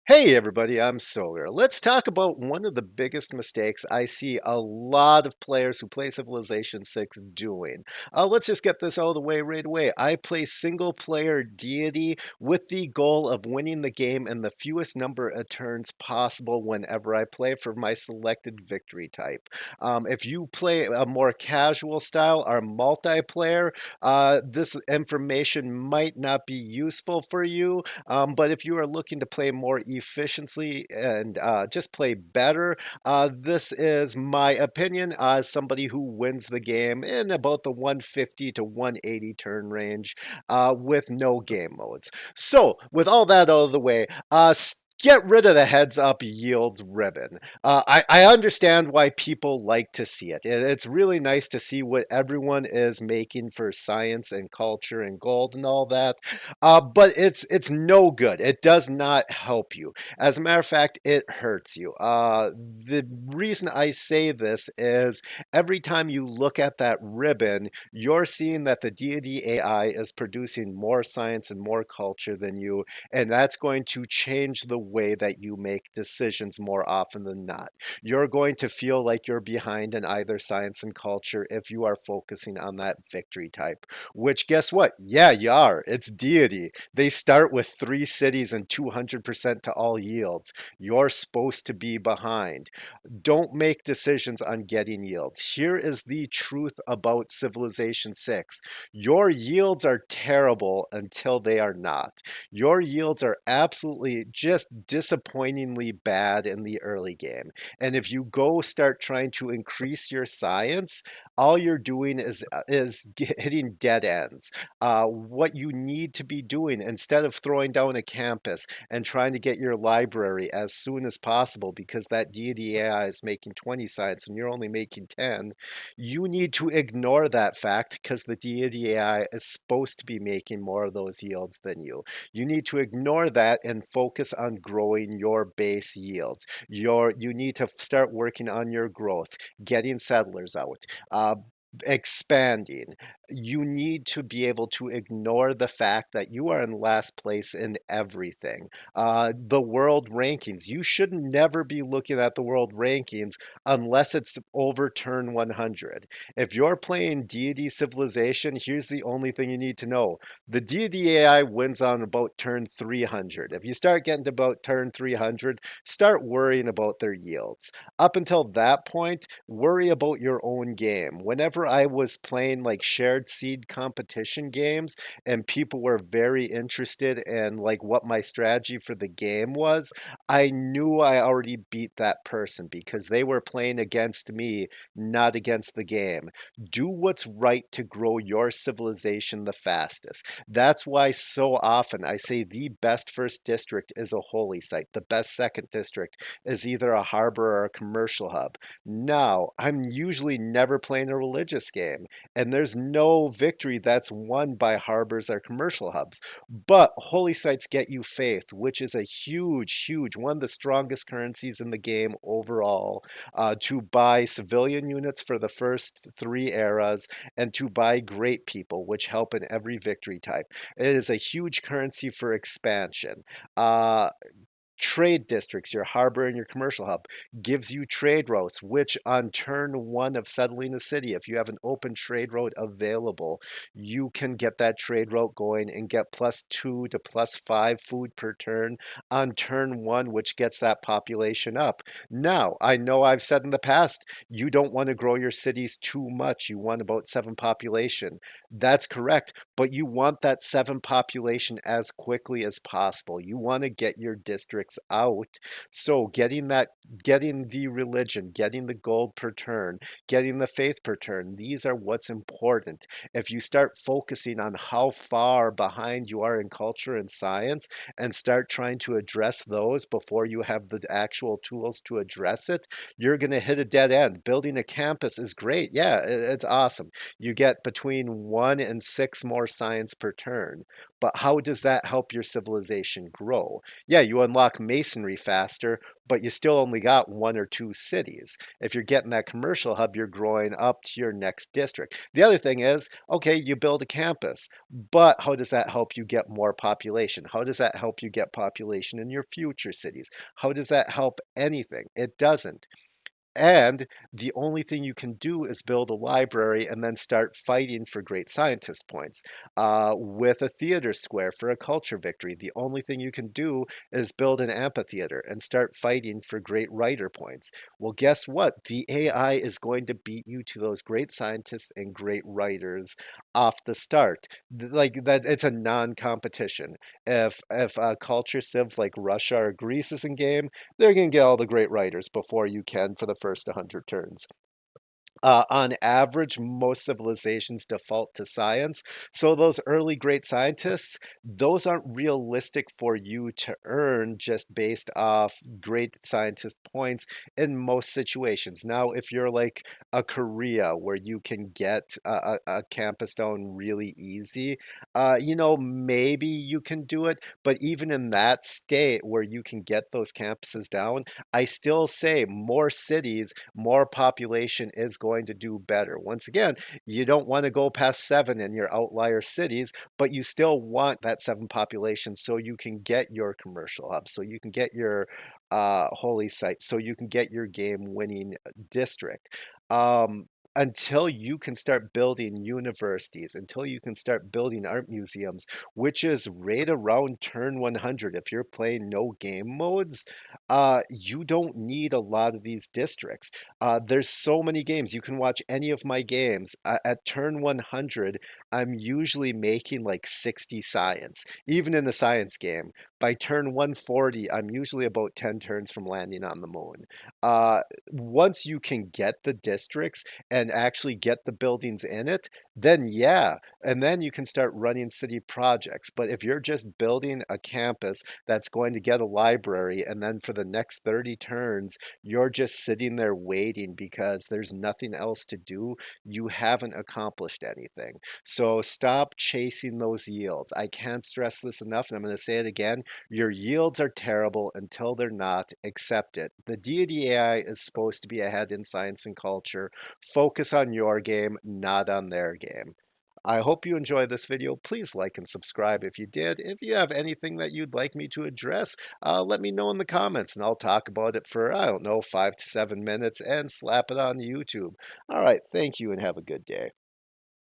Hey everybody, I'm Soger. Let's talk about one of the biggest mistakes I see a lot of players who play Civilization 6 doing. Let's just get this out of the way right away. I play single player Deity with the goal of winning the game in the fewest number of turns possible whenever I play for my selected victory type. If you play a more casual style or multiplayer, this information might not be useful for you, but if you are looking to play more efficiently and just play better, this is my opinion as somebody who wins the game in about the 150 to 180 turn range with no game modes. So, with all that out of the way, get rid of the heads up yields ribbon. I understand why people like to see it. It's really nice to see what everyone is making for science and culture and gold and all that. But it's no good. It does not help you. As a matter of fact, it hurts you. The reason I say this is every time you look at that ribbon, you're seeing that the deity AI is producing more science and more culture than you, and that's going to change the way that you make decisions more often than not. You're going to feel like you're behind in either science and culture if you are focusing on that victory type. Which, guess what? Yeah, you are. It's deity. They start with 3 cities and 200% to all yields. You're supposed to be behind. Don't make decisions on getting yields. Here is the truth about Civilization 6. Your yields are terrible until they are not. Your yields are absolutely just disappointingly bad in the early game. And if you go start trying to increase your science, all you're doing is hitting dead ends. What you need to be doing instead of throwing down a campus and trying to get your library as soon as possible because that deity AI is making 20 science and you're only making 10, you need to ignore that fact because the deity AI is supposed to be making more of those yields than you. You need to ignore that and focus on growing your base yields. You need to start working on your growth, getting settlers out, expanding. You need to be able to ignore the fact that you are in last place in everything. The world rankings, you should never be looking at the world rankings unless it's over turn 100. If you're playing deity civilization, here's the only thing you need to know: the deity AI wins on about turn 300. If you start getting to about turn 300, start worrying about their yields. Up until that point, worry about your own game. Whenever I was playing like shared seed competition games and people were very interested in like what my strategy for the game was, I knew I already beat that person because they were playing against me, not against the game. Do what's right to grow your civilization the fastest. That's why so often I say the best first district is a holy site. The best second district is either a harbor or a commercial hub. Now, I'm usually never playing a religious game, and there's no victory that's won by harbors or commercial hubs. But holy sites get you faith, which is a huge, one of the strongest currencies in the game overall, to buy civilian units for the first 3 eras and to buy great people, which help in every victory type. It is a huge currency for expansion. Uh, Trade districts, your harbor and your commercial hub, gives you trade routes, which on turn one of settling a city, if you have an open trade route available, you can get that trade route going and get +2 to +5 food per turn on turn one, which gets that population up. Now, I know I've said in the past, you don't want to grow your cities too much. You want about 7 population. That's correct, but you want that 7 population as quickly as possible. You want to get your districts out. So getting the religion, getting the gold per turn, getting the faith per turn, these are what's important. If you start focusing on how far behind you are in culture and science and start trying to address those before you have the actual tools to address it, you're going to hit a dead end. Building a campus is great. Yeah, it's awesome. You get between 1 and 6 more science per turn. but how does that help your civilization grow? Yeah, you unlock masonry faster, but you still only got one or two cities. If you're getting that commercial hub, you're growing up to your next district. The other thing is, okay, you build a campus, but how does that help you get more population? How does that help you get population in your future cities? How does that help anything? It doesn't. And the only thing you can do is build a library and then start fighting for great scientist points. With a theater square for a culture victory, the only thing you can do is build an amphitheater and start fighting for great writer points. Well, guess what? The AI is going to beat you to those great scientists and great writers off the start. Like that, it's a non-competition. If a culture civ like Russia or Greece is in game, they're going to get all the great writers before you can for the first 100 turns. On average, most civilizations default to science. So those early great scientists, those aren't realistic for you to earn just based off great scientist points in most situations. Now, if you're like a Korea where you can get a campus down really easy, maybe you can do it. But even in that state where you can get those campuses down, I still say more cities, more population is going to do better. Once again, you don't want to go past seven in your outlier cities, but you still want that seven population so you can get your commercial hub, so you can get your holy site, so you can get your game winning district. Um, until you can start building universities, until you can start building art museums, which is right around turn 100 if you're playing no game modes, you don't need a lot of these districts. There's so many games. You can watch any of my games. At turn 100, I'm usually making like 60 science, even in the science game. By turn 140, I'm usually about 10 turns from landing on the moon. Uh, Once you can get the districts and actually get the buildings in it, then yeah, and then you can start running city projects. But if you're just building a campus that's going to get a library, and then for the next 30 turns, you're just sitting there waiting because there's nothing else to do, you haven't accomplished anything. So stop chasing those yields. I can't stress this enough, and I'm going to say it again. Your yields are terrible until they're not. Accept it. The deity AI is supposed to be ahead in science and culture. Focus on your game, not on their game. I hope you enjoyed this video. Please like and subscribe if you did. If you have anything that you'd like me to address, let me know in the comments and I'll talk about it for, I don't know, 5 to 7 minutes and slap it on YouTube. All right, thank you and have a good day.